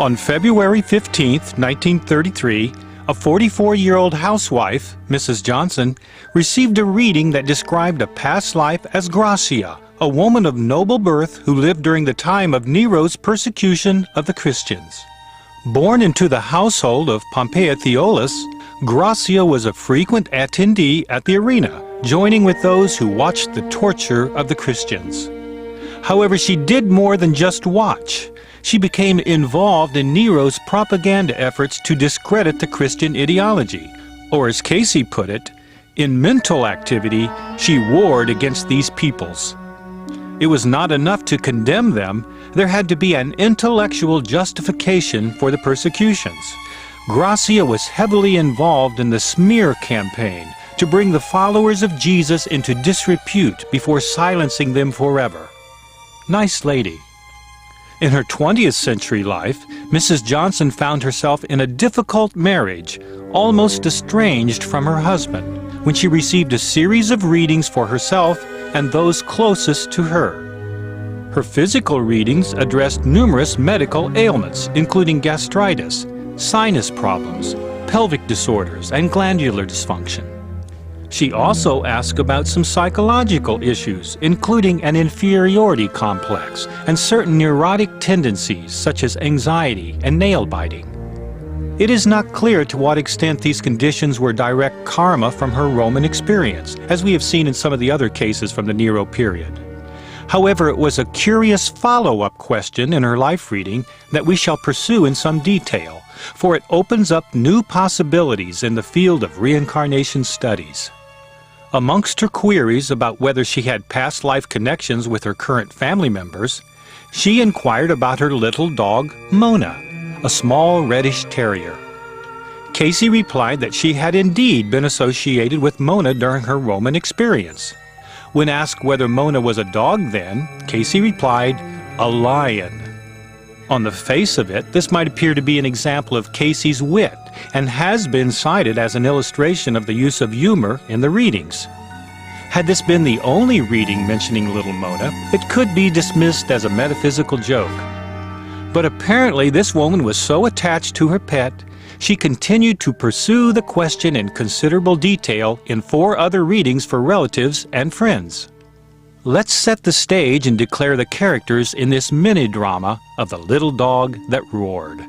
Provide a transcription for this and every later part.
On February 15, 1933, a 44-year-old housewife, Mrs. Johnson, received a reading that described a past life as Gracia, a woman of noble birth who lived during the time of Nero's persecution of the Christians. Born into the household of Pompey Theolus, Gracia was a frequent attendee at the arena, joining with those who watched the torture of the Christians. However, she did more than just watch. She became involved in Nero's propaganda efforts to discredit the Christian ideology. Or as Cayce put it, in mental activity, she warred against these peoples. It was not enough to condemn them, there had to be an intellectual justification for the persecutions. Gracia was heavily involved in the smear campaign to bring the followers of Jesus into disrepute before silencing them forever. Nice lady. In her 20th century life, Mrs. Johnson found herself in a difficult marriage, almost estranged from her husband, when she received a series of readings for herself and those closest to her. Her physical readings addressed numerous medical ailments, including gastritis, sinus problems, pelvic disorders, and glandular dysfunction. She also asked about some psychological issues, including an inferiority complex and certain neurotic tendencies such as anxiety and nail biting. It is not clear to what extent these conditions were direct karma from her Roman experience, as we have seen in some of the other cases from the Nero period. However, it was a curious follow-up question in her life reading that we shall pursue in some detail, for it opens up new possibilities in the field of reincarnation studies. Amongst her queries about whether she had past life connections with her current family members, she inquired about her little dog, Mona, a small reddish terrier. Cayce replied that she had indeed been associated with Mona during her Roman experience. When asked whether Mona was a dog then, Cayce replied, "A lion." On the face of it, this might appear to be an example of Cayce's wit and has been cited as an illustration of the use of humor in the readings. Had this been the only reading mentioning little Mona, it could be dismissed as a metaphysical joke. But apparently this woman was so attached to her pet, she continued to pursue the question in considerable detail in 4 other readings for relatives and friends. Let's set the stage and declare the characters in this mini-drama of the little dog that roared.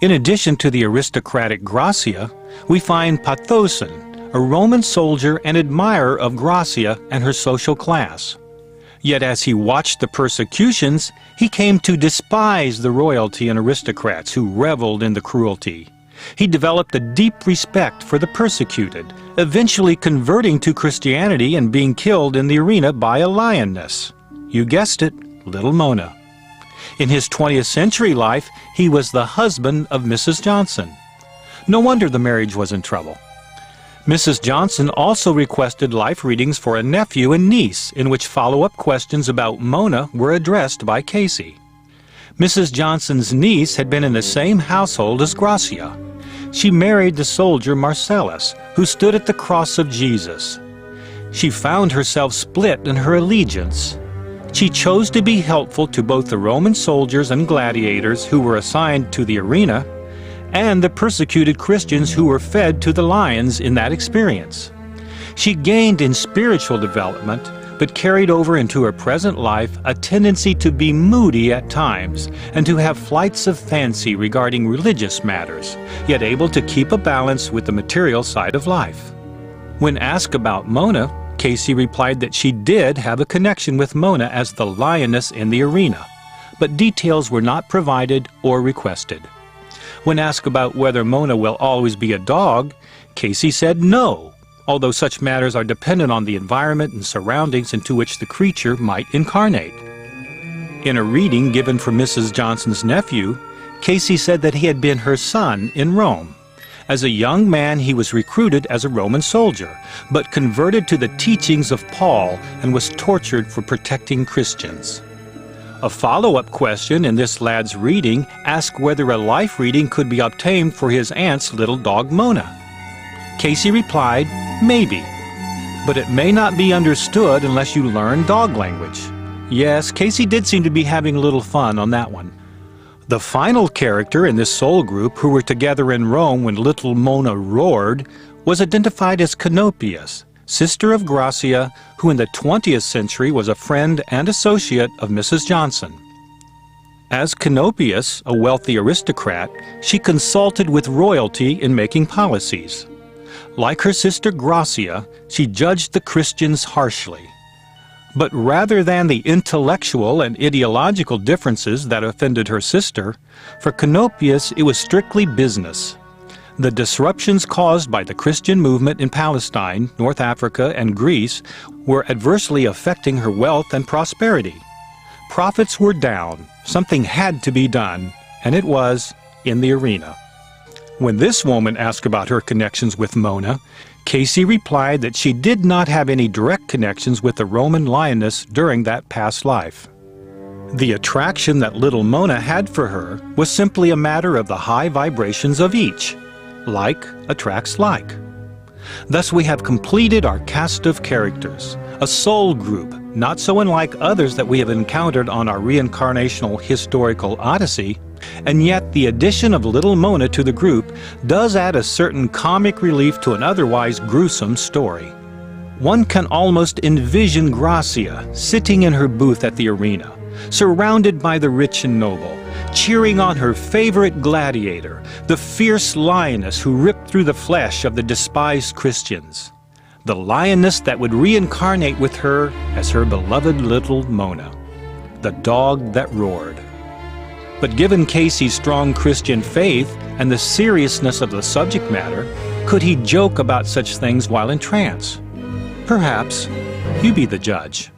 In addition to the aristocratic Gracia, we find Pathosan, a Roman soldier and admirer of Gracia and her social class. Yet as he watched the persecutions, he came to despise the royalty and aristocrats who reveled in the cruelty. He developed a deep respect for the persecuted, eventually converting to Christianity and being killed in the arena by a lioness. You guessed it, little Mona. In his 20th century life, he was the husband of Mrs. Johnson. No wonder the marriage was in trouble. Mrs. Johnson also requested life readings for a nephew and niece, in which follow-up questions about Mona were addressed by Cayce. Mrs. Johnson's niece had been in the same household as Gracia. She married the soldier Marcellus, who stood at the cross of Jesus. She found herself split in her allegiance. She chose to be helpful to both the Roman soldiers and gladiators who were assigned to the arena, and the persecuted Christians who were fed to the lions in that experience. She gained in spiritual development, but carried over into her present life a tendency to be moody at times and to have flights of fancy regarding religious matters, yet able to keep a balance with the material side of life. When asked about Mona, Cayce replied that she did have a connection with Mona as the lioness in the arena, but details were not provided or requested. When asked about whether Mona will always be a dog, Cayce said no, although such matters are dependent on the environment and surroundings into which the creature might incarnate. In a reading given for Mrs. Johnson's nephew, Cayce said that he had been her son in Rome. As a young man, he was recruited as a Roman soldier, but converted to the teachings of Paul and was tortured for protecting Christians. A follow-up question in this lad's reading asked whether a life reading could be obtained for his aunt's little dog Mona. Cayce replied, maybe, but it may not be understood unless you learn dog language. Yes, Cayce did seem to be having a little fun on that one. The final character in this soul group who were together in Rome when little Mona roared was identified as Canopius, sister of Gracia, who in the 20th century was a friend and associate of Mrs. Johnson. As Canopius, a wealthy aristocrat, she consulted with royalty in making policies. Like her sister Gracia, she judged the Christians harshly. But rather than the intellectual and ideological differences that offended her sister, for Canopius it was strictly business. The disruptions caused by the Christian movement in Palestine, North Africa, and Greece were adversely affecting her wealth and prosperity. Profits were down, something had to be done, and it was in the arena. When this woman asked about her connections with Mona, Cayce replied that she did not have any direct connections with the Roman lioness during that past life. The attraction that little Mona had for her was simply a matter of the high vibrations of each. Like attracts like. Thus we have completed our cast of characters, a soul group, not so unlike others that we have encountered on our reincarnational historical odyssey, and yet the addition of little Mona to the group does add a certain comic relief to an otherwise gruesome story. One can almost envision Gracia sitting in her booth at the arena, surrounded by the rich and noble, cheering on her favorite gladiator, the fierce lioness who ripped through the flesh of the despised Christians, the lioness that would reincarnate with her as her beloved little Mona, the dog that roared. But given Cayce's strong Christian faith and the seriousness of the subject matter, could he joke about such things while in trance? Perhaps. You be the judge.